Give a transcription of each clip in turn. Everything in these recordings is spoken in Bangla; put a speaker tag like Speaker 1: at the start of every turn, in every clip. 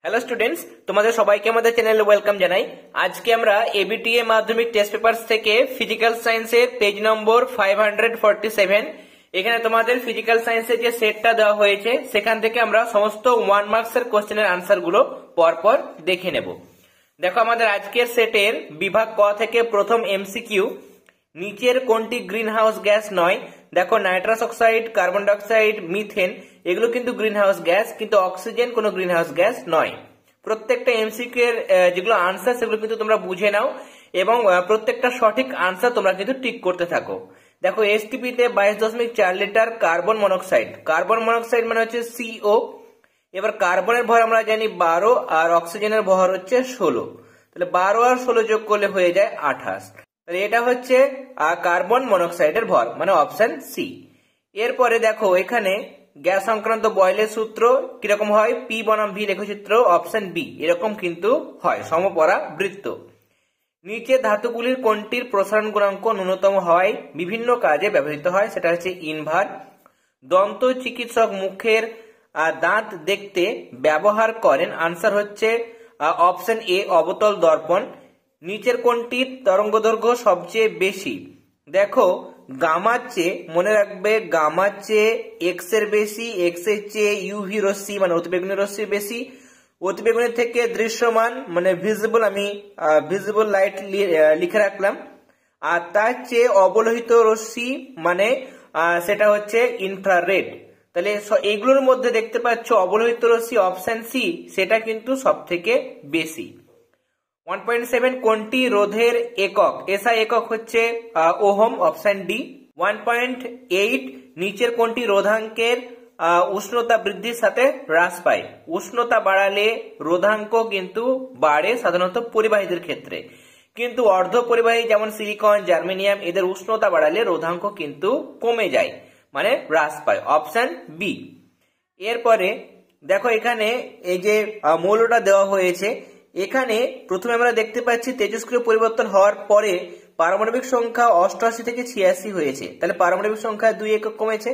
Speaker 1: হ্যালো স্টুডেন্টস, তোমাদের সবাইকে আমাদের চ্যানেলে ওয়েলকাম জানাই। আজকে আমরা এবিটিএ মাধ্যমিক টেস্ট পেপারস থেকে ফিজিক্যাল সায়েন্সের পেজ নম্বর 547, এখানে তোমাদের ফিজিক্যাল সায়েন্সের যে সেটটা দেওয়া হয়েছে সেখান থেকে আমরা সমস্ত 1 মার্কসের কোশ্চেনের আনসার গুলো পরপর দেখে নেব। দেখো, আমাদের আজকের সেটের বিভাগ ক থেকে প্রথম এমসিকিউ, নিচের কোনটি গ্রিন হাউস গ্যাস নয়? দেখো, nitrous oxide, carbon dioxide, methane এগুলো কিন্তু গ্রিন হাউস গ্যাস, কিন্তু অক্সিজেন কোনো গ্রিন হাউস গ্যাস নয়। প্রত্যেকটা এমসিকিউ এর যেগুলো আনসার সেগুলো কিন্তু তোমরা বুঝে নাও এবং প্রত্যেকটা সঠিক আনসার তোমরা কিন্তু টিক করতে থাকো। দেখো, এসটিপি তে 22.4 litre carbon monoxide, carbon monoxide মানে হচ্ছে সিও। এবার কার্বনের ভর আমরা জানি 12 আর অক্সিজেনের ভর হচ্ছে 16, তাহলে 12 আর 16 যোগ করলে হয়ে যায় 28। তাহলে এটা হচ্ছে কার্বন মনোক্সাইডের ভর, মানে অপশন সি। এরপরে দেখো, এখানে গ্যাস সংক্রান্ত বয়লের সূত্র কিরকম হয়? পি বনাম ভি লেখচিত্র, অপশন বি এরকম কিন্তু হয়, সমপরা বৃত্ত। নিচে ধাতুগুলির কোনটির প্রসারণ গুণাঙ্ক ন্যূনতম হয় বিভিন্ন কাজে ব্যবহৃত হয়? সেটা হচ্ছে ইনভার। দন্ত চিকিৎসক মুখের দাঁত দেখতে ব্যবহার করেন, আনসার হচ্ছে অপশন এ অবতল দর্পণ। নিচের কোনটির তরঙ্গদৈর্ঘ্য সবচেয়ে বেশি? দেখো, গামার চেয়ে, মনে রাখবে, গামার চেয়ে এক্স এর বেশি, এক্স এর চেয়ে ইউভি রশ্মি মানে অতিবেগুনি রশ্মি বেশি, অতিবেগুনি থেকে দৃশ্যমান মানে ভিজিবল, আমি ভিজিবল লাইট লিখে রাখলাম, আর তার চেয়ে অবলোহিত রশ্মি মানে সেটা হচ্ছে ইনফ্রারেড। তাহলে এইগুলোর মধ্যে দেখতে পাচ্ছ অবলোহিত রশ্মি অপশন সি সেটা কিন্তু সব থেকে বেশি। 1.7 কোনটি রোধের একক? এসআই একক হচ্ছে ওহম, অপশন ডি। 1.8 নিচের কোনটি রোধাঙ্কের উষ্ণতা বৃদ্ধির সাথে হ্রাস পায়? উষ্ণতা বাড়ালে রোধাঙ্ক কিন্তু বাড়ে সাধারণত পরিবাহীদের ক্ষেত্রে, কিন্তু অর্ধ পরিবাহী যেমন সিলিকন, জার্মেনিয়াম এদের উষ্ণতা বাড়ালে রোধাঙ্ক কিন্তু কমে যায়, মানে হ্রাস পায়, অপশন বি। এরপরে দেখো, এখানে এই যে মৌলটা দেওয়া হয়েছে, এখানে প্রথমে আমরা দেখতে পাচ্ছি তেজস্ক্রিয় পরিবর্তন হওয়ার পরে পারমাণবিক সংখ্যা 88 থেকে 86 হয়েছে, তাহলে পারমাণবিক সংখ্যা 2 একক কমেছে।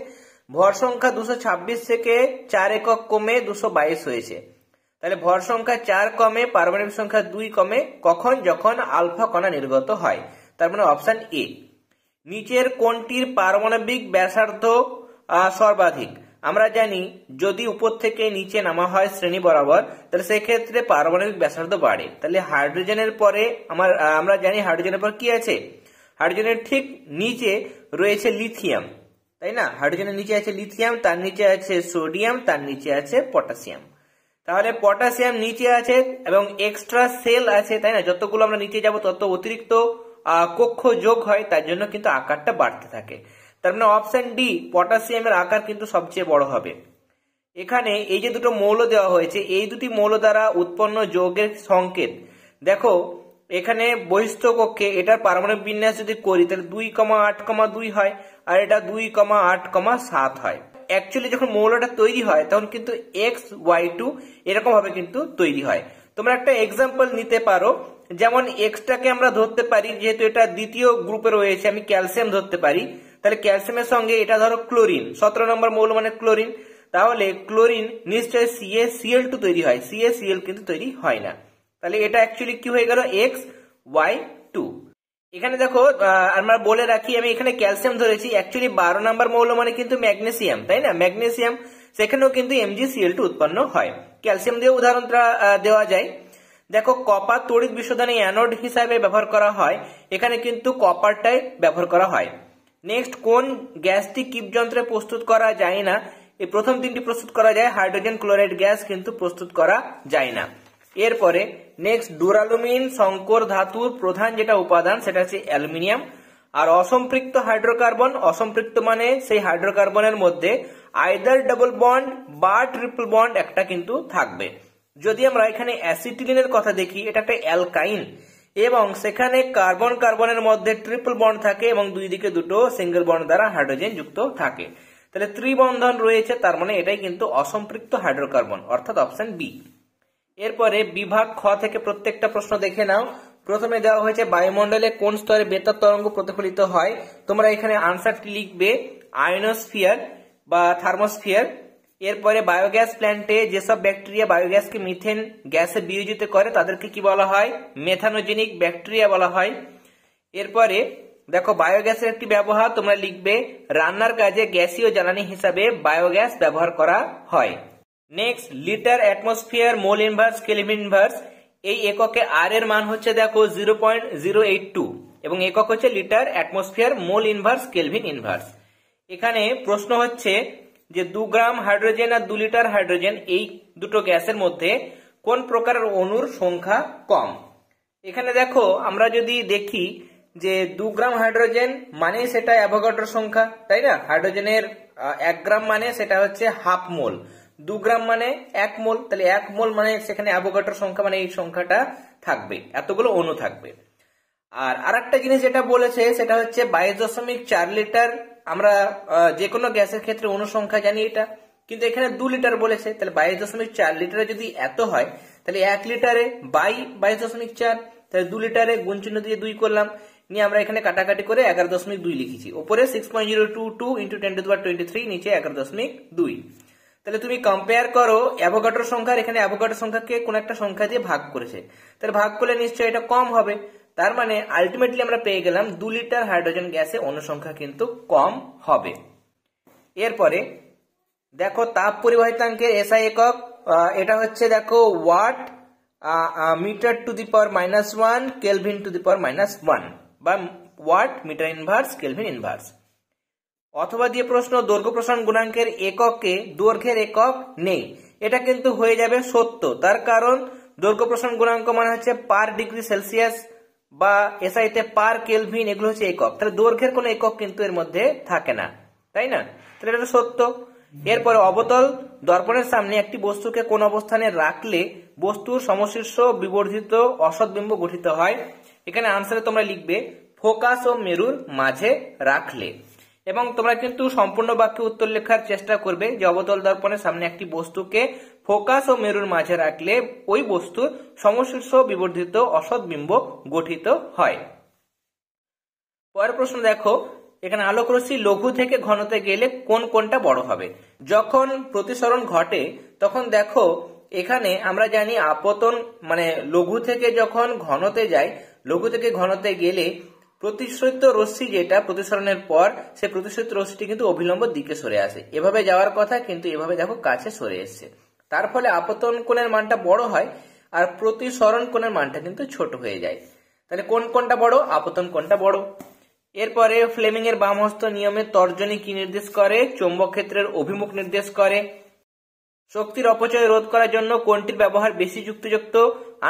Speaker 1: ভর সংখ্যা 226 থেকে 4 একক কমে 222 হয়েছে, তাহলে ভর সংখ্যা 4 কমে, পারমাণবিক সংখ্যা 2 কমে, কখন? যখন আলফা কণা নির্গত হয়, তার মানে অপশন এ। নিচের কোনটির পারমাণবিক ব্যাসার্ধ সর্বাধিক? আমরা জানি যদি উপর থেকে নিচে নামা হয় শ্রেণী বরাবর, তাহলে সেক্ষেত্রে পারমাণবিক ব্যাসার্ধ বাড়ে। তাহলে হাইড্রোজেনের পরে আমরা জানি হাইড্রোজেনের পর কি আছে? হাইড্রোজেনের ঠিক নিচে রয়েছে লিথিয়াম, তাই না? হাইড্রোজেনের নিচে আছে লিথিয়াম, তার নিচে আছে সোডিয়াম, তার নিচে আছে পটাশিয়াম। তাহলে পটাশিয়াম নিচে আছে এবং এক্সট্রা সেল আছে, তাই না? যতগুলো আমরা নিচে যাব তত অতিরিক্ত কক্ষ যোগ হয়, তার জন্য কিন্তু আকারটা বাড়তে থাকে। তার মানে অপশন ডি পটাশিয়ামের আকার কিন্তু সবচেয়ে বড় হবে। এখানে এই যে দুটো মৌল দেওয়া হয়েছে, এই দুটি মৌল দ্বারা উৎপন্ন যৌগের সংকেত। দেখো, এখানে বহিস্থ কক্ষে এটার পারমাণবিক বিন্যাস যদি করি তাহলে 2,8,2 হয়, আর এটা 2,8,7 হয়। অ্যাকচুয়ালি যখন মৌলটা তৈরি হয় তখন কিন্তু XY2 এরকম ভাবে কিন্তু তৈরি হয়। তোমরা একটা এক্সাম্পল নিতে পারো, যেমন এক্সটাকে আমরা ধরতে পারি, যেহেতু এটা দ্বিতীয় গ্রুপে রয়েছে, আমি ক্যালসিয়াম ধরতে পারি, তাহলে ক্যালসিয়ামের সঙ্গে এটা ধরো ক্লোরিন, 17 নম্বর মৌল মানে ক্লোরিন, তাহলে ক্লোরিন নিশ্চয়ই CaCl2 তৈরি হয়, CaCl কিন্তু তৈরি হয় না, তাহলে এটা অ্যাকচুয়ালি কি হয়ে গেল? XY2। এখানে দেখো, আমরা বলে রাখি, আমি এখানে ক্যালসিয়াম ধরেছি, অ্যাকচুয়ালি 12 নম্বর মৌল মানে কিন্তু ম্যাগনেসিয়াম, তাই না? ম্যাগনেসিয়াম, সেখানেও কিন্তু MgCl2 উৎপন্ন হয়। ক্যালসিয়াম দিয়ে উদাহরণটা দেওয়া যায়। দেখো, কপার তড়িৎ বিশোধনে অ্যানোড হিসাবে ব্যবহার করা হয়, এখানে কিন্তু কপারটাই ব্যবহার করা হয়। নেক্সট, কোন গ্যাসটি কিপ যন্ত্রে প্রস্তুত করা যায় না? এই প্রথম তিনটি প্রস্তুত করা যায়, হাইড্রোজেন ক্লোরাইড গ্যাস কিন্তু প্রস্তুত করা যায় না। এরপরে নেক্সট, ডুরালুমিন সংকর ধাতুর প্রধান যেটা উপাদান সেটা হচ্ছে অ্যালুমিনিয়াম। আর অসম্পৃক্ত হাইড্রোকার্বন, অসম্পৃক্ত মানে সেই হাইড্রোকার্বনের মধ্যে আইদার ডাবল বন্ড বা ট্রিপল বন্ড একটা কিন্তু থাকবে। যদি আমরা এখানে অ্যাসিটিলিনের কথা দেখি, এটা একটা অ্যালকাইন এবং সেখানে কার্বন কার্বনের মধ্যে ট্রিপল বন্ড থাকে এবং দুই দিকে দুটো সিঙ্গেল বন্ড দ্বারা হাইড্রোজেন যুক্ত থাকে, তাহলে ত্রিবন্ধন রয়েছে, তার মানে এটাই কিন্তু অসম্পৃক্ত হাইড্রোকার্বন, অর্থাৎ অপশন বি। এরপরে বিভাগ খ থেকে প্রত্যেকটা প্রশ্ন দেখে নাও। প্রথমে দেওয়া হয়েছে বায়ুমণ্ডলে কোন স্তরে বেতার তরঙ্গ প্রতিফলিত হয়? তোমরা এখানে আনসারটি লিখবে আয়নোস্ফিয়ার বা থার্মোস্ফিয়ার। এরপরে বায়োগ্যাস প্ল্যান্টে যেসব ব্যাকটেরিয়া বায়োগ্যাসকে মিথেন গ্যাসে বিয়োজিত করে তাদেরকে কি বলা হয়? মেথানোজেনিক ব্যাকটেরিয়া বলা হয়। এরপরে দেখো বায়োগ্যাসের একটি ব্যবহার তোমরা লিখবে, রান্নার কাজে গ্যাসীয় জ্বালানি হিসাবে বায়োগ্যাস ব্যবহার করা হয়। Next, litre atmosphere mole inverse kelvin inverse, এই এককে আর এর মান হচ্ছে দেখো 0.082 এবং একক হচ্ছে litre atmosphere mole inverse kelvin inverse. এখানে প্রশ্ন হচ্ছে যে 2 গ্রাম হাইড্রোজেন আর 2 লিটার হাইড্রোজেন এই দুটো গ্যাসের মধ্যে কোন প্রকারের অণুর সংখ্যা কম। এখানে দেখো আমরা যদি দেখি যে 2 গ্রাম হাইড্রোজেন মানে সেটা অ্যাভোগাড্রো সংখ্যা, তাই না? হাইড্রোজেনের 1 গ্রাম মানে সেটা হচ্ছে হাফ মোল, 2 গ্রাম মানে 1 মোল, তাহলে 1 মোল মানে সেখানে অ্যাভোগাড্রো সংখ্যা মানে এই সংখ্যাটা থাকবে, এতগুলো অণু থাকবে। আর আরেকটা জিনিস যেটা বলেছে সেটা হচ্ছে 22.4 লিটার। আমরা যে কোনো গ্যাসের ক্ষেত্রে অণু সংখ্যা জানি এটা, কিন্তু এখানে 2 লিটার বলেছে, তাহলে 22.4 লিটারে যদি এত হয় তাহলে 1 লিটারে বাই 22.4, তাহলে 2 লিটারে গুণ চিহ্ন দিয়ে 2 করলাম, নিয়ে আমরা এখানে কাটাকাটি করে 11.2 লিখেছি, উপরে 6.022 ইন্টু 10⁻23, নিচে 11.2। তাহলে তুমি কম্পেয়ার করো অ্যাভোগাড্রো সংখ্যার, এখানে অ্যাভোগাড্রো সংখ্যাকে কোন একটা সংখ্যা দিয়ে ভাগ করেছে, তাহলে ভাগ করলে নিশ্চয়ই এটা কম হবে। তার মানে আলটিমেটলি আমরা পেয়ে গেলাম 2 লিটার হাইড্রোজেন গ্যাসে অণু সংখ্যা কিন্তু কম হবে। এরপরে দেখো তাপ পরিবাহিতাঙ্কের এসআই একক, এটা হচ্ছে দেখো watt metre to the power -1 kelvin to the power -1 বা watt metre inverse kelvin inverse. অথবা দিয়ে প্রশ্ন, দৈর্ঘ্য প্রসারণ গুণাঙ্কের এককে দৈর্ঘ্যের একক নেই, এটা কিন্তু হয়ে যাবে সত্য। তার কারণ দৈর্ঘ্য প্রসারণ গুণাঙ্ক মানে হচ্ছে পার ডিগ্রি সেলসিয়াস বা এসআইতে পার কেলভিন, এগুলো হচ্ছে একক, তাহলে দৈর্ঘ্যের কোনো একক কিন্তু এর মধ্যে থাকে না, তাই না? তাহলে এটা সত্য। এরপরে অবতল দর্পণের সামনে একটি বস্তুকে কোন অবস্থানে রাখলে বস্তুর সমশীর্ষ বিবর্ধিত অসৎবিম্ব গঠিত হয়। এখানে আনসারে তোমরা লিখবে ফোকাস ও মেরুর মাঝে রাখলে, এবং তোমরা কিন্তু সম্পূর্ণ বাক্যে উত্তর লেখার চেষ্টা করবে যে অবতল দর্পণের সামনে একটি বস্তুকে ফোকাস ও মেরুর মাঝে রাখলে ওই বস্তুর সমশীর্ষ বিবর্ধিত অসৎবিম্ব গঠিত হয়। পরের প্রশ্ন দেখো, এখানে আলোক রশ্মি লঘু থেকে ঘনতে গেলে কোনটা বড় হবে? যখন প্রতিসরণ ঘটে তখন দেখো এখানে আমরা জানি আপতন মানে লঘু থেকে যখন ঘনতে যায়, লঘু থেকে ঘনতে গেলে প্রতিসরিত রশ্মি যেটা প্রতিসরণের পর সে প্রতিসরিত রশ্মিটি কিন্তু অভিলম্ব দিকে সরে আসে, এভাবে যাওয়ার কথা কিন্তু এভাবে দেখো কাছে সরে এসছে, তার ফলে আপতন কোণের মানটা বড় হয় আর প্রতিসরণ কোণের মানটা কিন্তু ছোট হয়ে যায়। তাহলে কোনটা বড়? আপতন কোণটা বড়। এরপরে ফ্লেমিং এর বামহস্ত নিয়মে তর্জনী কি নির্দেশ করে? চৌম্বক ক্ষেত্রের অভিমুখ নির্দেশ করে। শক্তির অপচয় রোধ করার জন্য কোনটির ব্যবহার বেশি যুক্তিযুক্ত?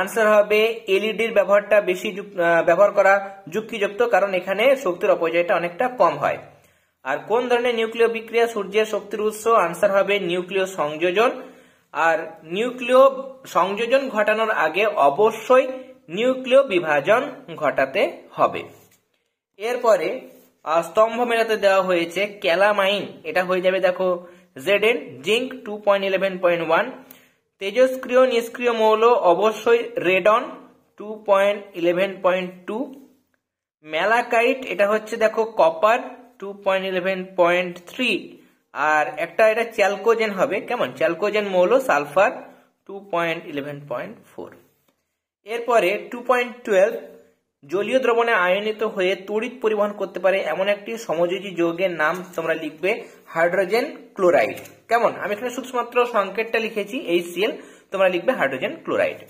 Speaker 1: আনসার হবে এলইডির ব্যবহারটা বেশি ব্যবহার করা যুক্তিযুক্ত, কারণ এখানে শক্তির অপচয়টা অনেকটা কম হয়। আর কোন ধরনের নিউক্লিয় বিক্রিয়া সূর্যের শক্তির উৎস? আনসার হবে নিউক্লিয় সংযোজন। আর নিউক্লিয় সংযোজন ঘটানোর আগে অবশ্যই নিউক্লিয় বিভাজন ঘটাতে হবে। এরপরে স্তম্ভ মেলাতে দেওয়া হয়েছে ক্যালামাইন, এটা হয়ে যাবে দেখো Zn, জিঙ্ক 2.11.1, তেজস্ক্রিয় নিষ্ক্রিয় মৌল অবশ্যই রেডন 2.11.2, ম্যালাকাইট এটা হচ্ছে দেখো কপার 2.11.3, আর একটা এটা চ্যালকোজেন হবে, কেমন? চ্যালকোজেন মৌল সালফার 2.11.4। এরপরে 2.12 জলীয় দ্রবণে আয়নিত হয়ে তড়িৎ পরিবহন করতে পারে এমন একটি সমযোজী যৌগের নাম তোমরা লিখবে হাইড্রোজেন ক্লোরাইড। কেমন? আমি এখানে শুধুমাত্র সংকেতটা লিখেছি HCl, তোমরা লিখবে হাইড্রোজেন ক্লোরাইড।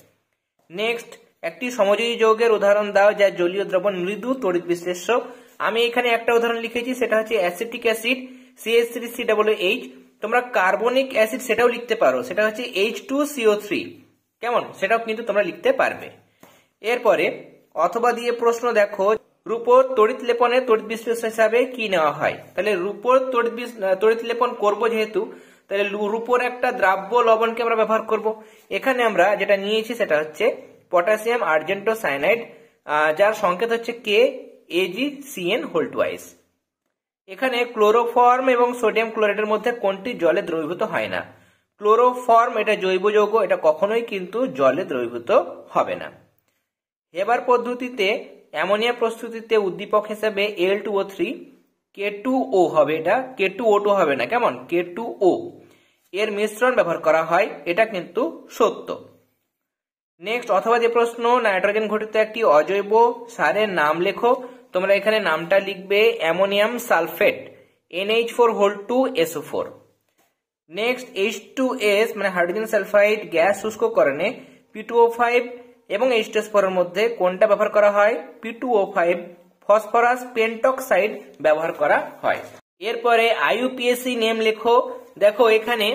Speaker 1: নেক্সট, একটি সমযোজী যৌগের উদাহরণ দাও যা জলীয় দ্রবণ মৃদু তড়িৎ বিশ্লেষ্য। আমি এখানে একটা উদাহরণ লিখেছি, সেটা হচ্ছে অ্যাসিটিক অ্যাসিড CH3COOH। তোমরা কার্বনিক অ্যাসিড সেটাও লিখতে পারো, সেটা হচ্ছে H2CO3, কেমন? সেটাও কিন্তু তোমরা লিখতে পারবে। এরপরে অথবা দিয়ে প্রশ্ন দেখো, রূপোর তড়িৎ লেপনে তড়িৎ বিশ্লেষণ হিসাবে কি নেওয়া হয়? তাহলে রূপোর তড়িৎ লেপন করবো যেহেতু, তাহলে রূপোর একটা দ্রাব্য লবণকে আমরা ব্যবহার করব। এখানে আমরা যেটা নিয়েছি সেটা হচ্ছে পটাশিয়াম আর্জেন্টো সায়ানাইড, যার সংকেত হচ্ছে KAgCN2। এখানে ক্লোরোফর্ম এবং সোডিয়াম ক্লোরাইডের মধ্যে কোনটি জলে দ্রবীভূত হয় না? ক্লোরোফর্ম এটা জৈব যৌগ, এটা কখনোই কিন্তু জলে দ্রবীভূত হবে না। হেবার পদ্ধতিতে অ্যামোনিয়া প্রস্তুতিতে উদ্দীপক হিসেবে Al2O3, K2O হবে, এটা K2O2 হবে না, কেমন? K2O। এর মিশ্রণ ব্যবহার করা হয়, এটা কিন্তু সত্য। নেক্সট, অথবা যে প্রশ্ন, নাইট্রোজেন ঘটিত একটি অজৈব সারের নাম লেখো। তোমরা এখানে নামটা লিখবে ammonium sulphate, NH4 2SO4। Next, H2S মানে হাইড্রোজেন সালফাইড গ্যাস শুষ্ককরণে P2O5 এবং H2S4 এর মধ্যে কোনটা ব্যবহার করা হয়? P2O5 ফসফরাস পেন্টক্সাইড ব্যবহার করা হয়। এরপরে IUPAC নেম লেখো। দেখো এখানে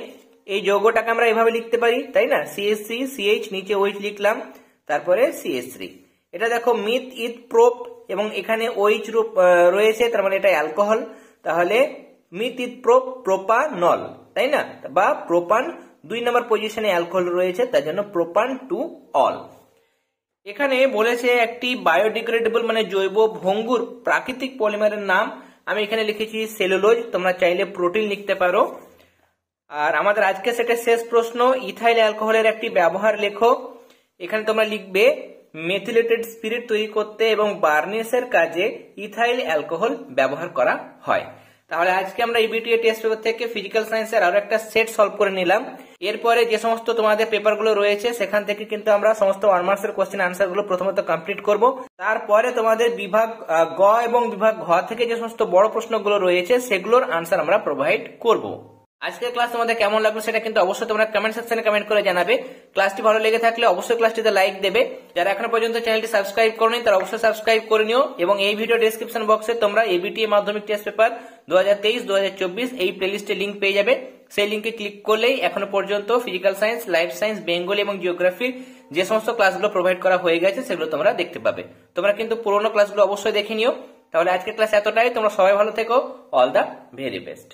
Speaker 1: এই যৌগটাকে আমরা এভাবে লিখতে পারি, তাই না? CH3 CH নিচে OH লিখলাম, তারপরে CH3। এটা দেখো মিথ ইথ প্রোপ এবং এখানে OH রয়েছে, তার মানে এটা অ্যালকোহল, তাহলে মিথ ইথ প্রোপ প্রোপানল, তাই না? বা প্রোপান 2 নম্বর পজিশনে অ্যালকোহল রয়েছে, তার জন্য প্রোপান টু অল। এখানে বলেছে একটি বায়োডিগ্রেডেবল মানে জৈব ভঙ্গুর প্রাকৃতিক পলিমারের নাম। আমি এখানে লিখেছি সেলুলোজ, তোমরা চাইলে প্রোটিন লিখতে পারো। আর আমাদের আজকে সেটের শেষ প্রশ্ন, ইথাইল অ্যালকোহলের একটি ব্যবহার লেখো। এখানে তোমরা লিখবে মেথিলেটেড স্পিরিট তৈরি করতে এবং বার্নিশের কাজে ইথাইল অ্যালকোহল ব্যবহার করা হয়। তাহলে আজকে আমরা EBTA টেস্ট পেপার থেকে ফিজিক্যাল সায়েন্সের আরো একটা সেট সলভ করে নিলাম। এরপরে যে সমস্ত তোমাদের পেপারগুলো রয়েছে সেখান থেকে কিন্তু আমরা সমস্ত 1 মার্কসের কোশ্চেন আনসার গুলো প্রথমত কমপ্লিট করব। তারপরে তোমাদের বিভাগ গ এবং বিভাগ ঘ থেকে যে সমস্ত বড় প্রশ্নগুলো রয়েছে সেগুলোর আনসার আমরা প্রোভাইড করব। আজকের ক্লাস তোমাদের কেমন লাগলো সেটা কিন্তু অবশ্যই তোমরা কমেন্ট সেকশনে কমেন্ট করে জানাবে। ক্লাসটি ভালো লেগে থাকলে অবশ্যই ক্লাসটিতে লাইক দেবে। যারা এখনো পর্যন্ত চ্যানেলটি সাবস্ক্রাইব করোনি তারা অবশ্যই সাবস্ক্রাইব করে নিও এবং এই ভিডিও ডেসক্রিপশন বক্সে তোমরা EBTA মাধ্যমিক টেস্ট পেপার 2023-2024 এই প্লেলিস্টে লিংক পেয়ে যাবে। সেই লিংকে ক্লিক করলেই এখনো পর্যন্ত physical science, life science, Bengali এবং জিওগ্রাফি যে সমস্ত ক্লাসগুলো প্রোভাইড করা হয়ে গেছে সেগুলো তোমরা দেখতে পাবে। তোমরা কিন্তু পুরোনো ক্লাসগুলো অবশ্যই দেখে নিও। তাহলে আজকের ক্লাস এতটাই, তোমরা সবাই ভালো থেকো। All the very best.